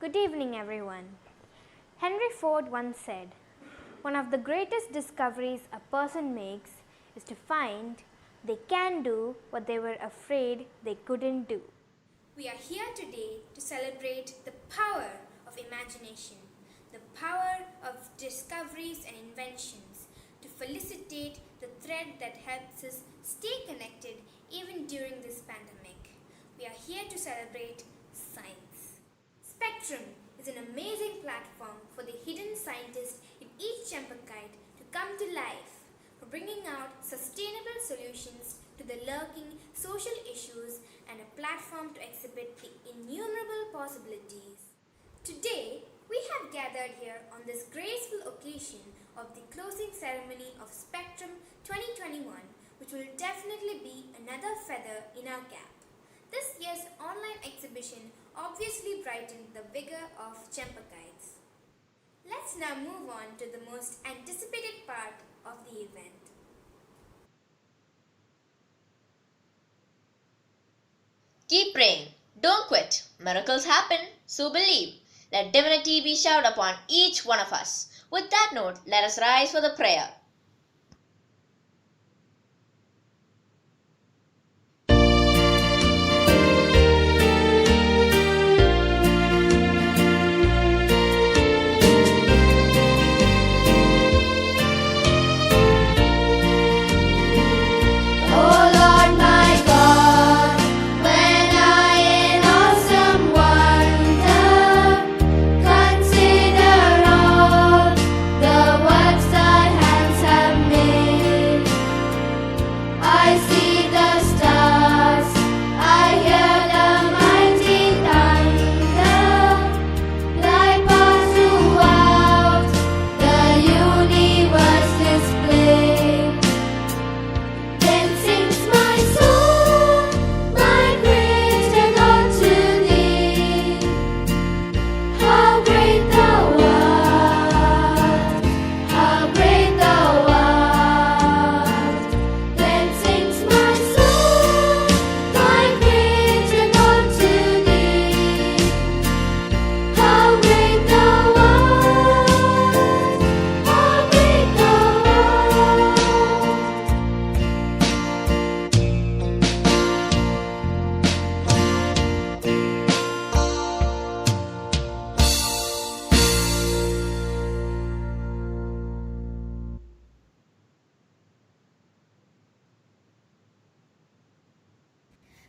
Good evening, everyone. Henry Ford once said, "One of the greatest discoveries a person makes is to find they can do what they were afraid they couldn't do." We are here today to celebrate the power of imagination, the power of discoveries and inventions, to felicitate the thread that helps us stay connected even during this pandemic. We are here to celebrate science. Spectrum is an amazing platform for the hidden scientists in each Chempaka to come to life, for bringing out sustainable solutions to the lurking social issues and a platform to exhibit the innumerable possibilities. Today, we have gathered here on this graceful occasion of the closing ceremony of Spectrum 2021, which will definitely be another feather in our cap. This year's online exhibition obviously brightened the vigor of Chempakaites. Let's now move on to the most anticipated part of the event. Keep praying. Don't quit. Miracles happen, so believe. Let divinity be showered upon each one of us. With that note, let us rise for the prayer.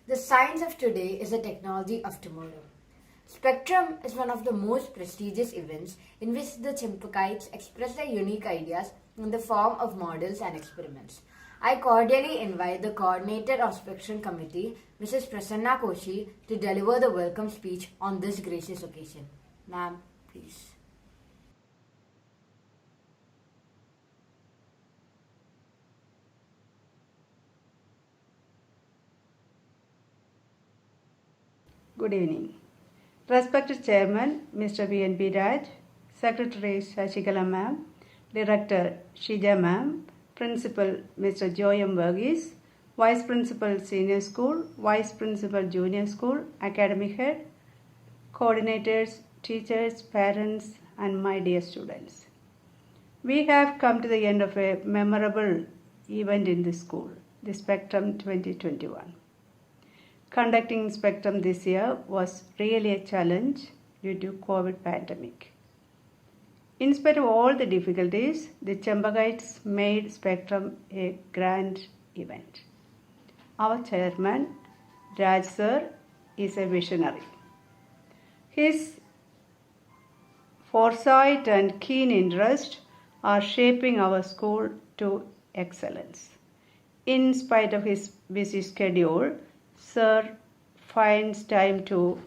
The science of today is the technology of tomorrow. Spectrum is one of the most prestigious events in which the Chempakaites express their unique ideas in the form of models and experiments. I cordially invite the coordinator of Spectrum Committee, Mrs. Prasanna Koshi, to deliver the welcome speech on this gracious occasion. Ma'am, please. Good evening. Respected Chairman Mr. V.N.B. Raj, Secretary Shashikala Ma'am, Director Shija Ma'am, Principal Mr. Joyam Verghese, Vice Principal Senior School, Vice Principal Junior School, Academic Head, Coordinators, Teachers, Parents, and my dear students. We have come to the end of a memorable event in the school, the Spectrum 2021. Conducting Spectrum this year was really a challenge due to COVID pandemic. In spite of all the difficulties, the Chempakaites made Spectrum a grand event. Our chairman, Raj sir, is a visionary. His foresight and keen interest are shaping our school to excellence. In spite of his busy schedule, Sir finds time to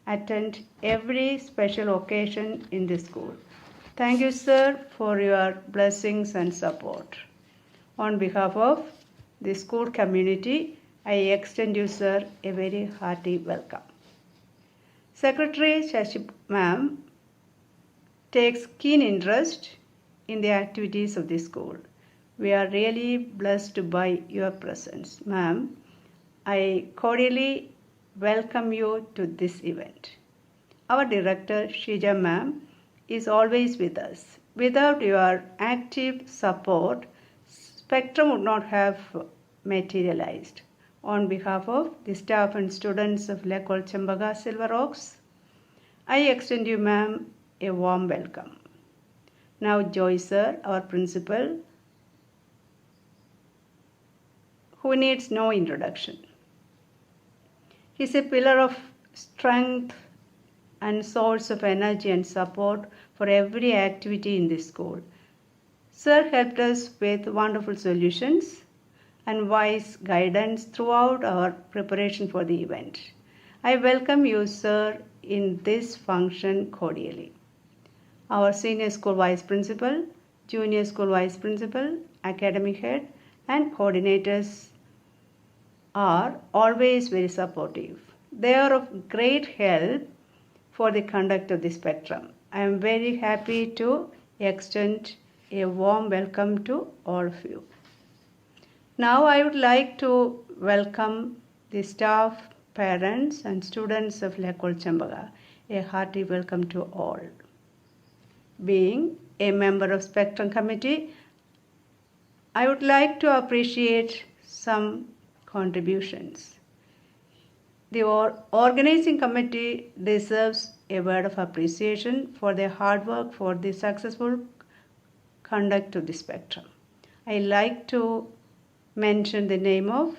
attend every special occasion in the school. Thank you, sir, for your blessings and support. On behalf of the school community, I extend you, sir, a very hearty welcome. Secretary Shashi Ma'am takes keen interest in the activities of the school. We are really blessed by your presence, ma'am. I cordially welcome you to this event. our director Shija ma'am is always with us. Without your active support, Spectrum would not have materialized. On behalf of the staff and students of L'École Chempaka Silver Oaks, I extend you, ma'am, a warm welcome. Now, Joy sir, our principal, who needs no introduction. He is a pillar of strength and source of energy and support for every activity in this school. Sir helped us with wonderful solutions and wise guidance throughout our preparation for the event. I welcome you, sir, in this function cordially. Our senior school vice principal, junior school vice principal, academic head, and coordinators are always very supportive. They are of great help for the conduct of the Spectrum. I am very happy to extend a warm welcome to all of you. Now I would like to welcome the staff, parents and students of L'École Chempaka. A hearty welcome to all. Being a member of Spectrum Committee, I would like to appreciate some contributions. The organizing committee deserves a word of appreciation for their hard work for the successful conduct of the Spectrum. I like to mention the name of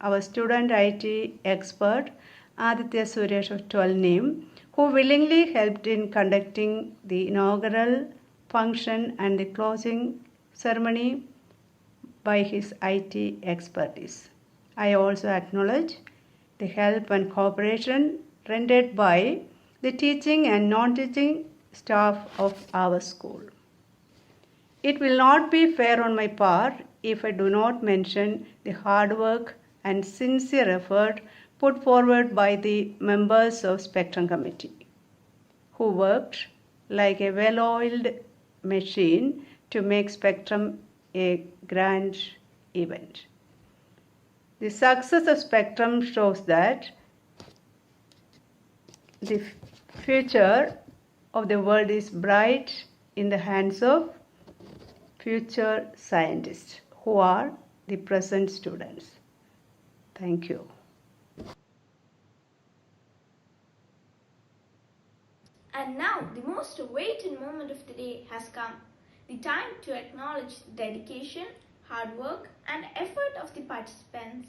our student IT expert Aditya Suresh of 12 name, who willingly helped in conducting the inaugural function and the closing ceremony by his IT expertise. I also acknowledge the help and cooperation rendered by the teaching and non-teaching staff of our school. It will not be fair on my part if I do not mention the hard work and sincere effort put forward by the members of Spectrum Committee, who worked like a well-oiled machine to make Spectrum a grand event. The success of Spectrum shows that the future of the world is bright in the hands of future scientists who are the present students. Thank you. And now the most awaited moment of the day has come. The time to acknowledge the dedication, hard work and effort of the participants.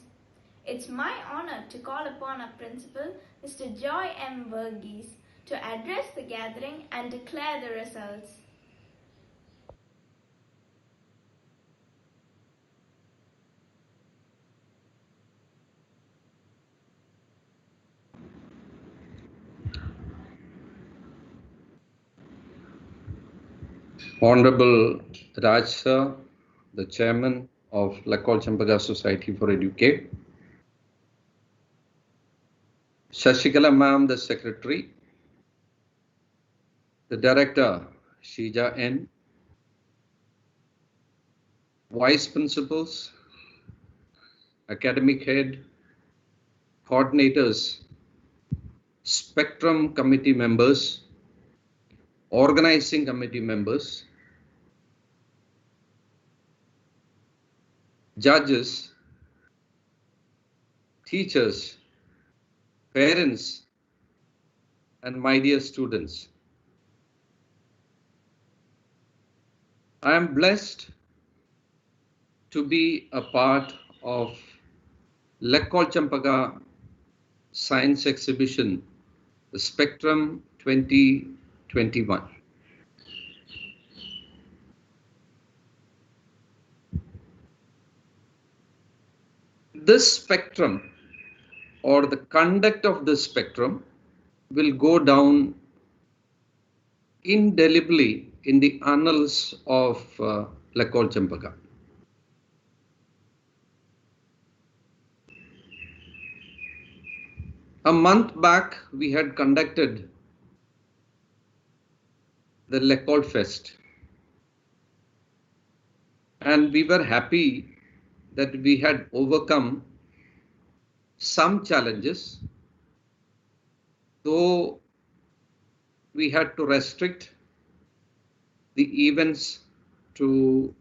It's my honor to call upon our principal, Mr. Joy M. Verghese, to address the gathering and declare the results. Honorable Raj Sir, the Chairman of L'École Chempaka Society for Educate, Shashikala Ma'am, the Secretary, the Director, Shija N, Vice Principals, Academic Head, Coordinators, Spectrum Committee members, Organizing Committee members, judges, teachers, parents, and my dear students. I am blessed to be a part of L'École Chempaka Science Exhibition, the Spectrum 2021. This spectrum, or the conduct of this spectrum, will go down indelibly in the annals of L'École Chempaka. A month back, we had conducted the L'École Fest, and we were happy that we had overcome some challenges, though we had to restrict the events to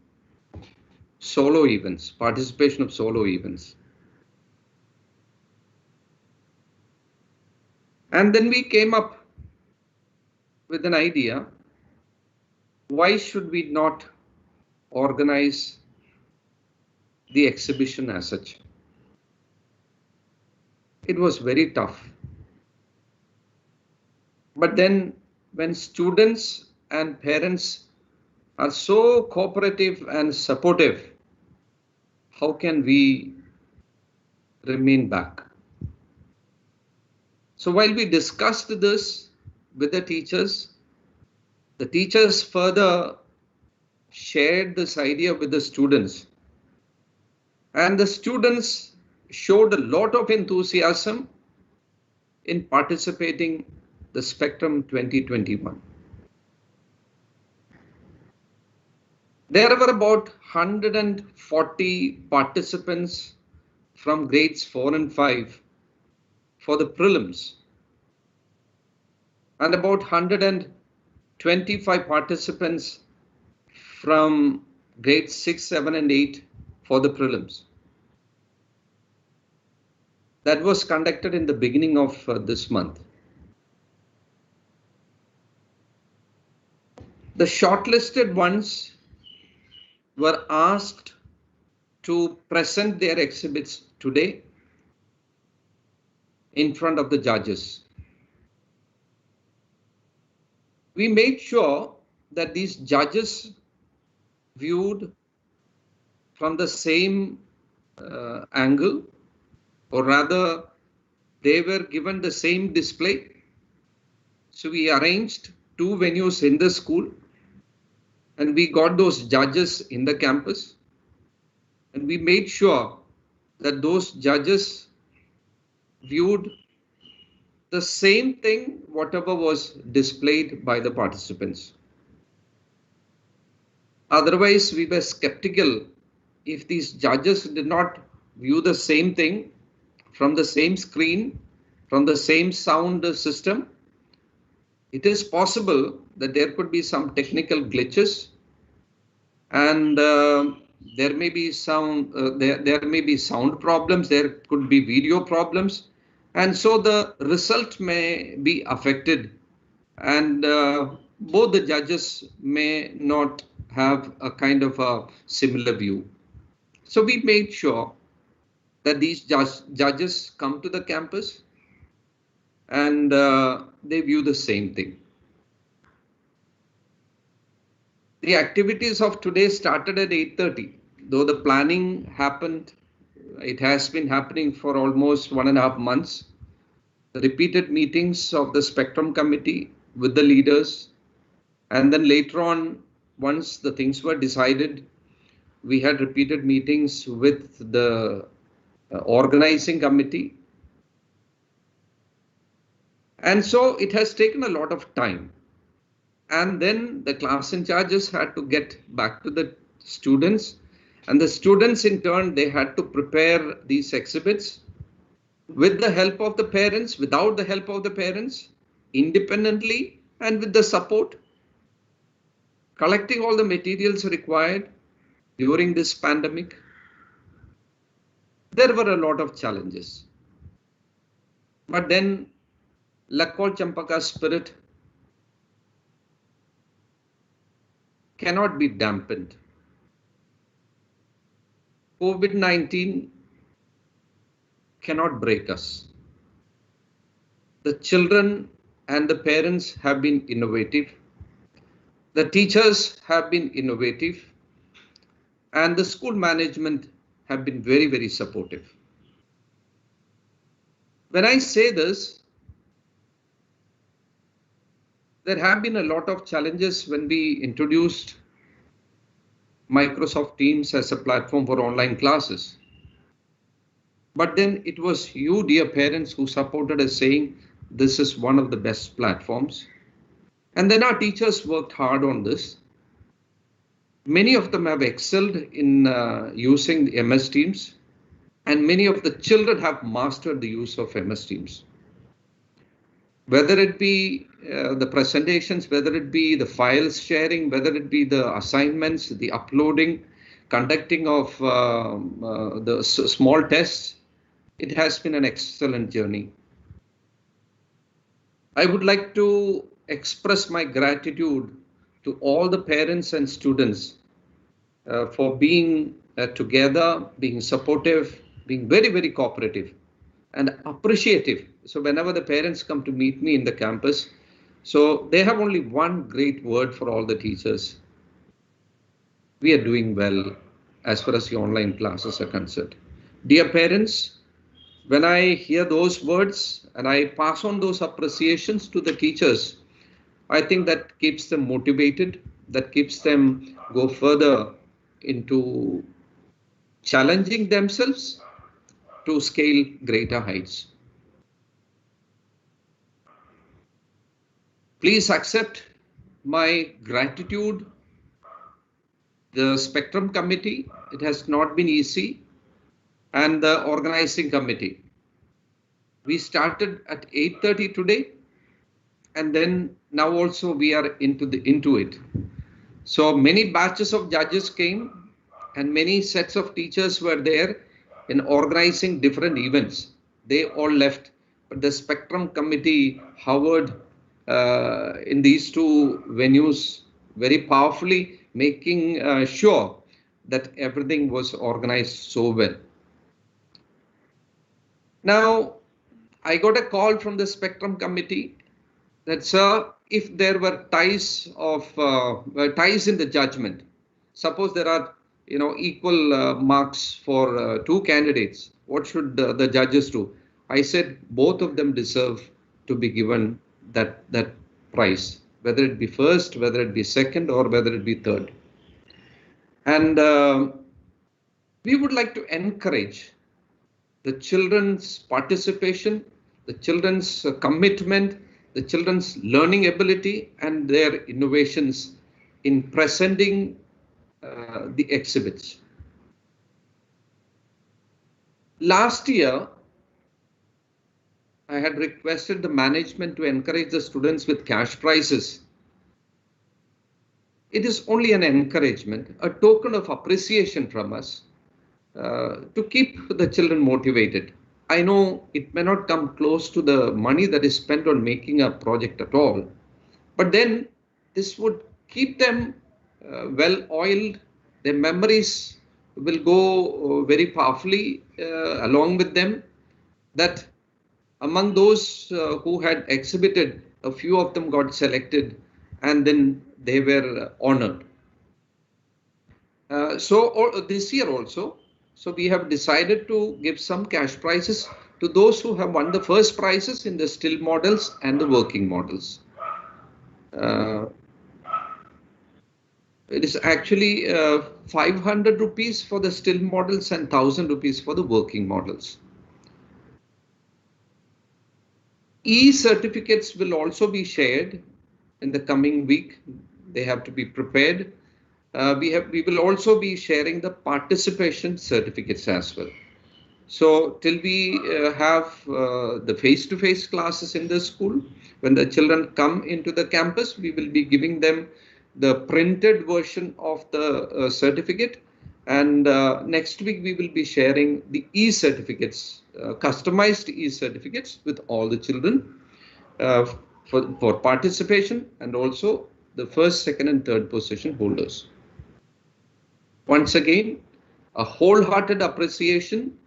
solo events, participation of solo events. And then we came up with an idea, why should we not organize the exhibition as such? It was very tough. But then when students and parents are so cooperative and supportive, how can we remain back? So while we discussed this with the teachers further shared this idea with the students. And the students showed a lot of enthusiasm in participating the Spectrum 2021. There were about 140 participants from grades 4 and 5 for the prelims, and about 125 participants from grades 6, 7 and 8 for the prelims. That was conducted in the beginning of this month. The shortlisted ones were asked to present their exhibits today in front of the judges. We made sure that these judges viewed from the same angle, or rather they were given the same display. So we arranged 2 venues in the school, and we got those judges in the campus, and we made sure that those judges viewed the same thing, whatever was displayed by the participants. Otherwise, we were skeptical if these judges did not view the same thing from the same screen, from the same sound system. It is possible that there could be some technical glitches, and there may be sound problems, there could be video problems, and so the result may be affected, and both the judges may not have a kind of a similar view. So we made sure that these judges come to the campus and they view the same thing. The activities of today started at 8:30. Though the planning happened, it has been happening for almost 1.5 months. The repeated meetings of the Spectrum Committee with the leaders, and then later on, once the things were decided, we had repeated meetings with the organizing committee. And so it has taken a lot of time. And then the class in charges had to get back to the students, and the students in turn, they had to prepare these exhibits with the help of the parents, without the help of the parents, independently and with the support, collecting all the materials required during this pandemic. There were a lot of challenges. But then Lakkol Chempaka spirit cannot be dampened. COVID-19 cannot break us. The children and the parents have been innovative. The teachers have been innovative. And the school management have been very, very supportive. When I say this, there have been a lot of challenges when we introduced Microsoft Teams as a platform for online classes. But then it was you, dear parents, who supported us, saying this is one of the best platforms. And then our teachers worked hard on this. Many of them have excelled in using the MS Teams, and many of the children have mastered the use of MS Teams. Whether it be the presentations, whether it be the files sharing, whether it be the assignments, the uploading, conducting of the small tests, it has been an excellent journey. I would like to express my gratitude to all the parents and students for being together, being supportive, being very, very cooperative and appreciative. So whenever the parents come to meet me in the campus, so they have only one great word for all the teachers. We are doing well as far as the online classes are concerned. Dear parents, when I hear those words and I pass on those appreciations to the teachers, I think that keeps them motivated, that keeps them go further into challenging themselves to scale greater heights. Please accept my gratitude. The Spectrum Committee, it has not been easy, and the organizing committee. We started at 8:30 today, and then now also we are into it. So many batches of judges came, and many sets of teachers were there in organizing different events. They all left, but the Spectrum Committee hovered in these two venues very powerfully, making sure that everything was organized so well. Now, I got a call from the Spectrum Committee that, sir, if there were ties in the judgment, suppose there are equal marks for two candidates, what should the judges do? I said both of them deserve to be given that prize, whether it be first, whether it be second, or whether it be third. And we would like to encourage the children's participation, the children's commitment, the children's learning ability, and their innovations in presenting the exhibits. Last year, I had requested the management to encourage the students with cash prizes. It is only an encouragement, a token of appreciation from us to keep the children motivated. I know it may not come close to the money that is spent on making a project at all, but then this would keep them well oiled. Their memories will go very powerfully along with them. That among those who had exhibited, a few of them got selected and then they were honored. So this year also, so we have decided to give some cash prizes to those who have won the first prizes in the still models and the working models. It is actually 500 rupees for the still models and 1000 rupees for the working models. E-certificates will also be shared in the coming week. They have to be prepared. We will also be sharing the participation certificates as well. So till we have the face-to-face classes in the school, when the children come into the campus, we will be giving them the printed version of the certificate. And next week, we will be sharing the e-certificates, customized e-certificates with all the children for participation, and also the first, second, and third position holders. Once again, a wholehearted appreciation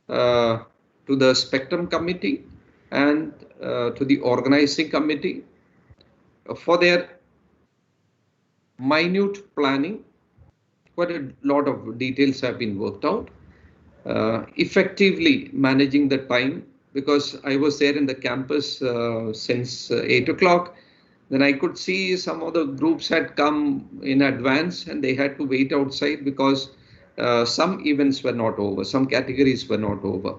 to the Spectrum Committee and to the organizing committee for their minute planning. Quite a lot of details have been worked out. Effectively managing the time, because I was there in the campus since 8 o'clock. Then I could see some of the groups had come in advance and they had to wait outside because some events were not over, some categories were not over.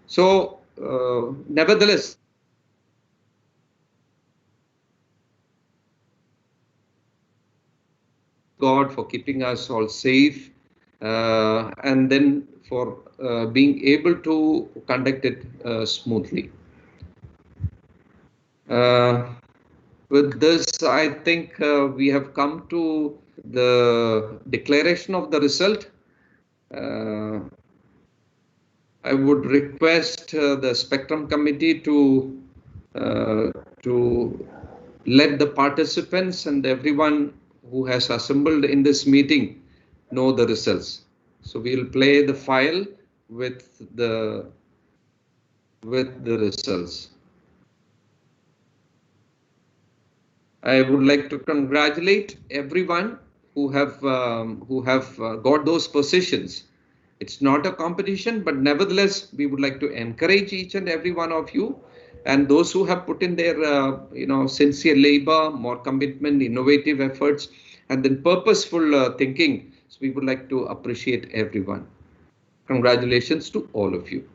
So nevertheless, God for keeping us all safe and then for being able to conduct it smoothly. with this, I think we have come to the declaration of the result. I would request the Spectrum Committee to let the participants and everyone who has assembled in this meeting know the results. So we'll play the file with the results. I would like to congratulate everyone who have got those positions. It's not a competition, but nevertheless, we would like to encourage each and every one of you, and those who have put in their sincere labor, more commitment, innovative efforts, and then purposeful thinking. So we would like to appreciate everyone. Congratulations to all of you.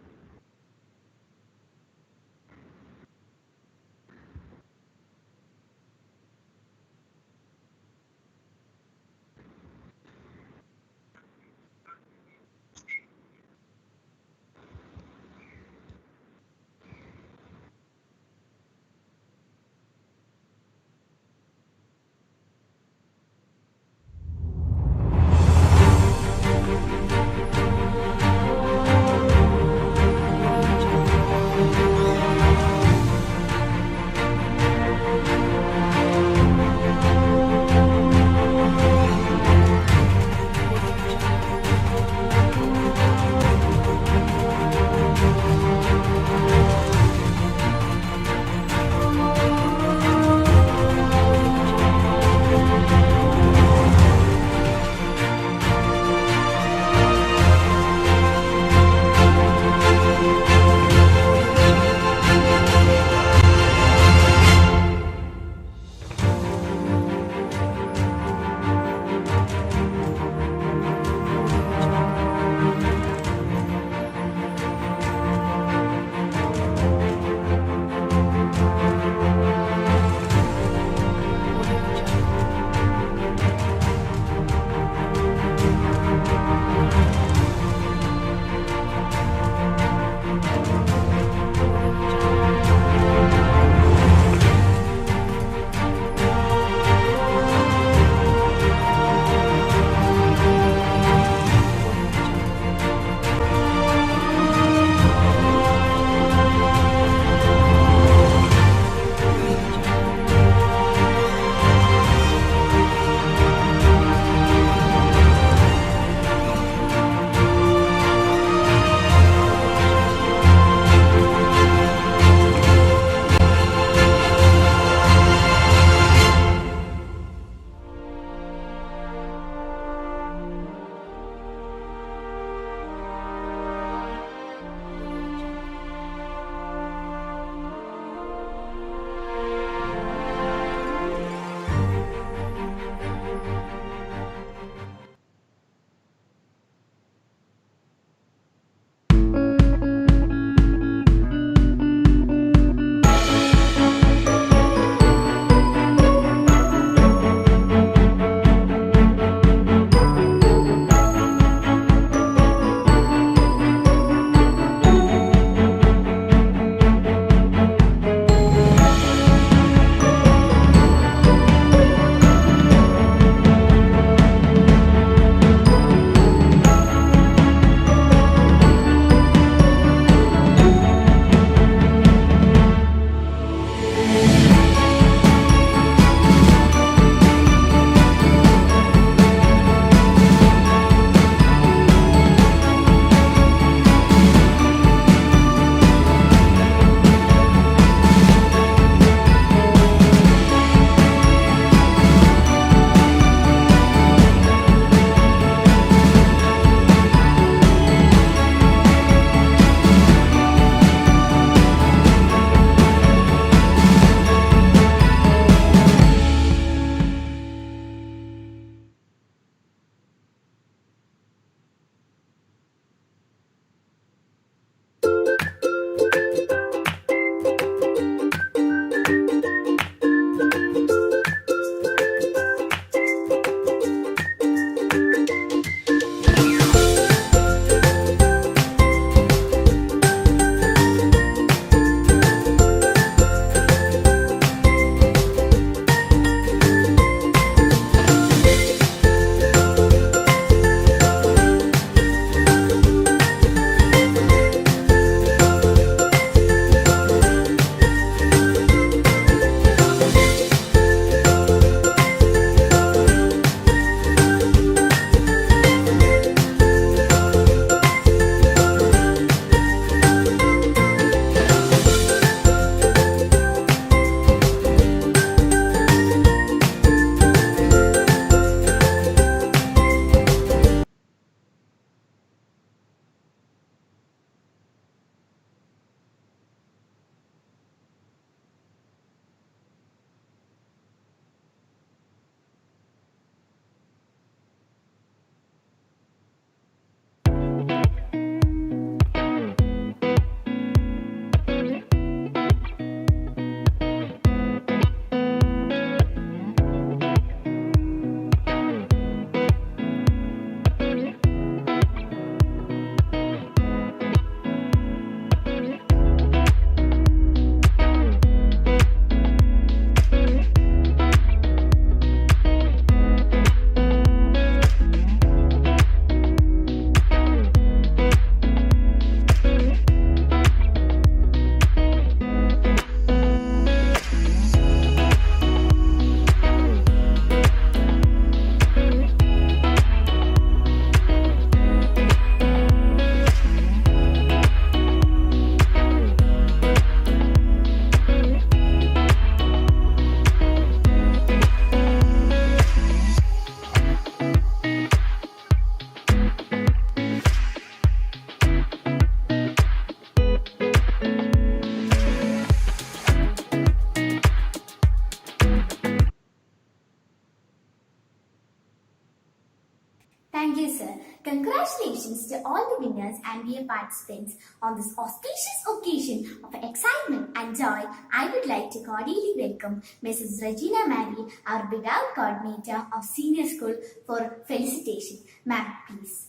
Congratulations to all the winners and dear participants. On this auspicious occasion of excitement and joy, I would like to cordially welcome Mrs. Regina Mary, our beloved coordinator of senior school, for felicitation. Ma'am, please.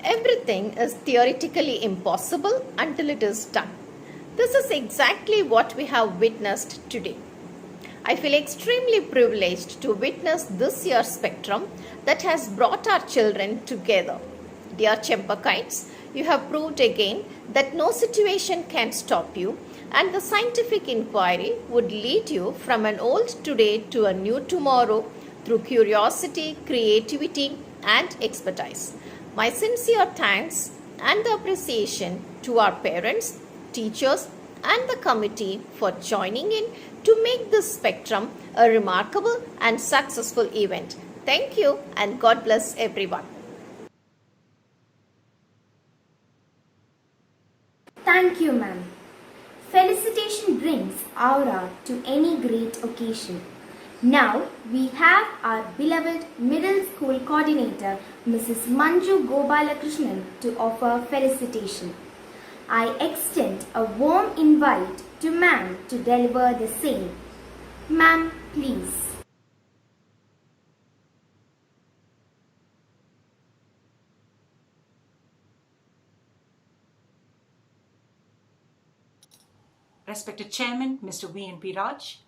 Everything is theoretically impossible until it is done. This is exactly what we have witnessed today. I feel extremely privileged to witness this year's spectrum that has brought our children together. Dear Chempakaites, you have proved again that no situation can stop you, and the scientific inquiry would lead you from an old today to a new tomorrow through curiosity, creativity, and expertise. My sincere thanks and appreciation to our parents, teachers, and the committee for joining in to make this spectrum a remarkable and successful event. Thank you, and God bless everyone. Thank you, ma'am. Felicitation brings aura to any great occasion. Now we have our beloved middle school coordinator, Mrs. Manju Gopalakrishnan, to offer felicitation. I extend a warm invite to ma'am to deliver the same. Ma'am, please. Respected Chairman, Mr. V.N.P. Raj,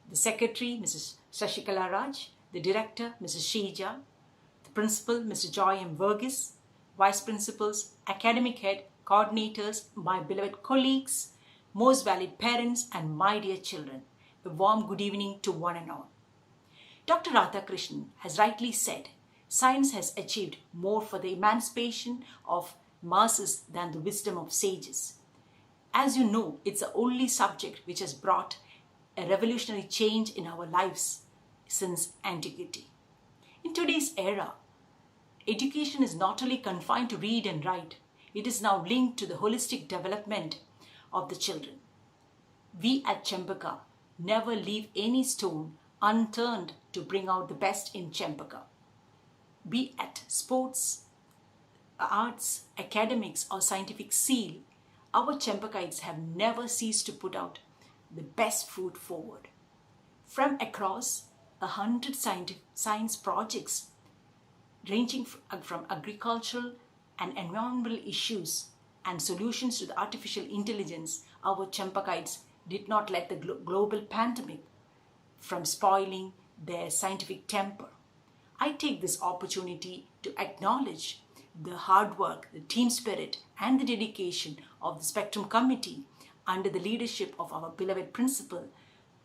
the Secretary, Mrs. Shashikala Raj, the Director, Mrs. Sheija, the Principal, Mr. Joy M. Verghese, Vice Principals, Academic Head, Coordinators, my beloved colleagues, most valued parents, and my dear children, a warm good evening to one and all. Dr. Radhakrishnan has rightly said, science has achieved more for the emancipation of masses than the wisdom of sages. As you know, it's the only subject which has brought a revolutionary change in our lives since antiquity. In today's era, education is not only confined to read and write, it is now linked to the holistic development of the children. We at Chempaka never leave any stone unturned to bring out the best in Chempaka. Be it sports, arts, academics, or scientific zeal, our Chempakaites have never ceased to put out the best foot forward. From across 100 science projects, ranging from agricultural and environmental issues and solutions to the artificial intelligence, our Chempakaites did not let the global pandemic from spoiling their scientific temper. I take this opportunity to acknowledge the hard work, the team spirit, and the dedication of the Spectrum Committee under the leadership of our beloved principal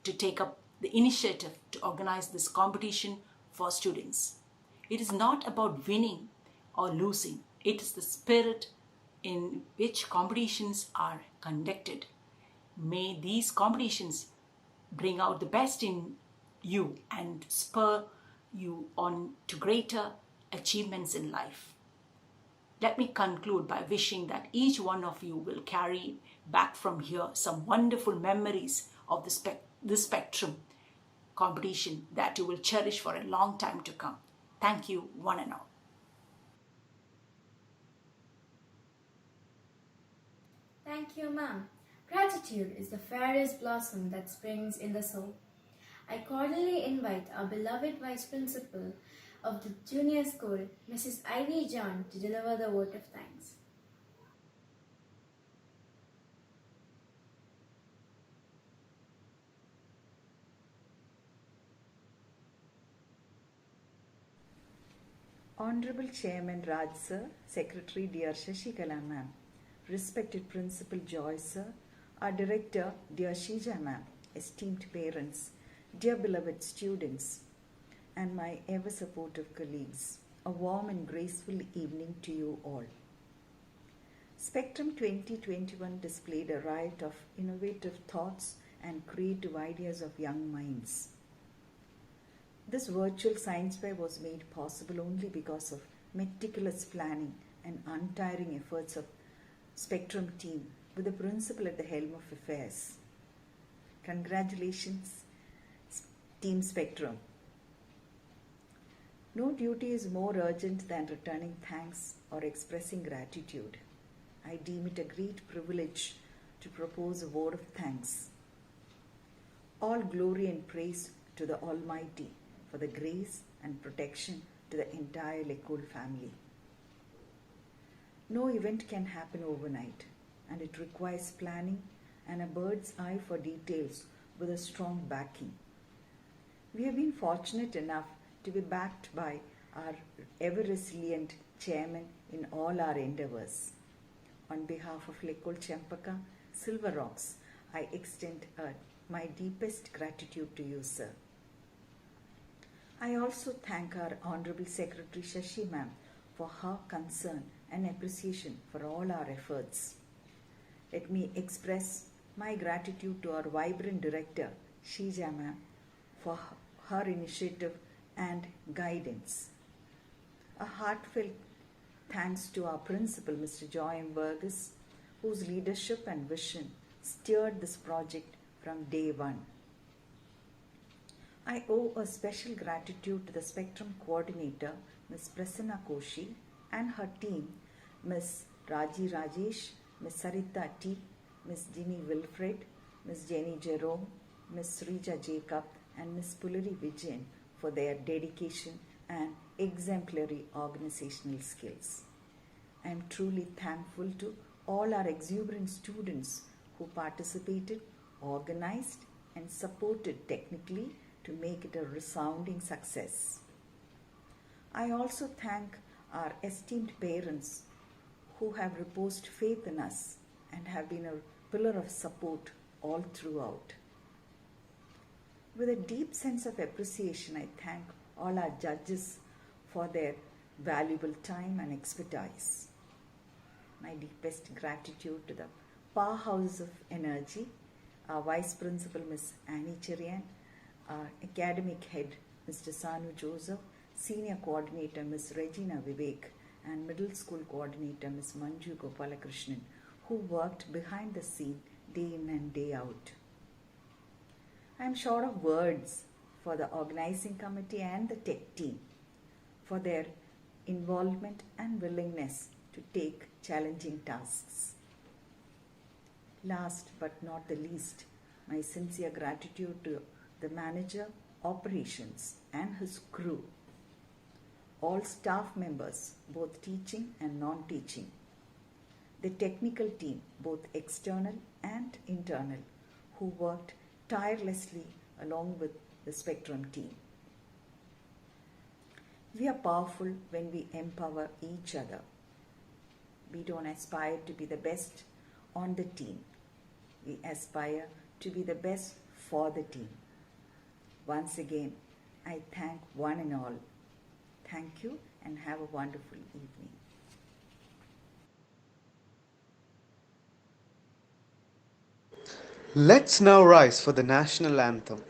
to take up the initiative to organize this competition for students. It is not about winning or losing. It is the spirit in which competitions are conducted. May these competitions bring out the best in you and spur you on to greater achievements in life. Let me conclude by wishing that each one of you will carry back from here some wonderful memories of the Spectrum competition that you will cherish for a long time to come. Thank you, one and all. Thank you, ma'am. Gratitude is the fairest blossom that springs in the soul. I cordially invite our beloved Vice Principal of the Junior School, Mrs. Ivy John, to deliver the vote of thanks. Honorable Chairman Raj Sir, Secretary dear Shashikala Ma'am, respected Principal Joy Sir, our Director dear Sheija Ma'am, esteemed parents, dear beloved students, and my ever supportive colleagues, a warm and graceful evening to you all. Spectrum 2021 displayed a riot of innovative thoughts and creative ideas of young minds. This virtual science fair was made possible only because of meticulous planning and untiring efforts of Spectrum team with the principal at the helm of affairs. Congratulations, Team Spectrum. No duty is more urgent than returning thanks or expressing gratitude. I deem it a great privilege to propose a word of thanks. All glory and praise to the Almighty for the grace and protection to the entire Lekol family. No event can happen overnight, and it requires planning and a bird's eye for details with a strong backing. We have been fortunate enough to be backed by our ever-resilient chairman in all our endeavours. On behalf of Lekol Chempaka, Silver Rocks, I extend my deepest gratitude to you, sir. I also thank our Honorable Secretary Shashi Ma'am for her concern and appreciation for all our efforts. Let me express my gratitude to our vibrant director, Shija Ma'am, for her initiative and guidance. A heartfelt thanks to our principal, Mr. Joy M. Burgess, whose leadership and vision steered this project from day one. I owe a special gratitude to the Spectrum Coordinator, Ms. Prasanna Koshi, and her team, Ms. Raji Rajesh, Ms. Sarita T., Ms. Ginny Wilfred, Ms. Jenny Jerome, Ms. Srija Jacob, and Ms. Pulari Vijayan for their dedication and exemplary organizational skills. I am truly thankful to all our exuberant students who participated, organized, and supported technically to make it a resounding success. I also thank our esteemed parents who have reposed faith in us and have been a pillar of support all throughout. With a deep sense of appreciation, I thank all our judges for their valuable time and expertise. My deepest gratitude to the powerhouse of energy, our Vice Principal Ms. Annie Cherian, our Academic Head Mr. Sanu Joseph, Senior Coordinator Ms. Regina Vivek, and Middle School Coordinator Ms. Manju Gopalakrishnan, who worked behind the scene day in and day out. I am short of words for the organizing committee and the tech team for their involvement and willingness to take challenging tasks. Last but not the least, my sincere gratitude to the manager, operations, and his crew, all staff members, both teaching and non-teaching, the technical team, both external and internal, who worked tirelessly along with the Spectrum team. We are powerful when we empower each other. We don't aspire to be the best on the team. We aspire to be the best for the team. Once again, I thank one and all. Thank you and have a wonderful evening. Let's now rise for the national anthem.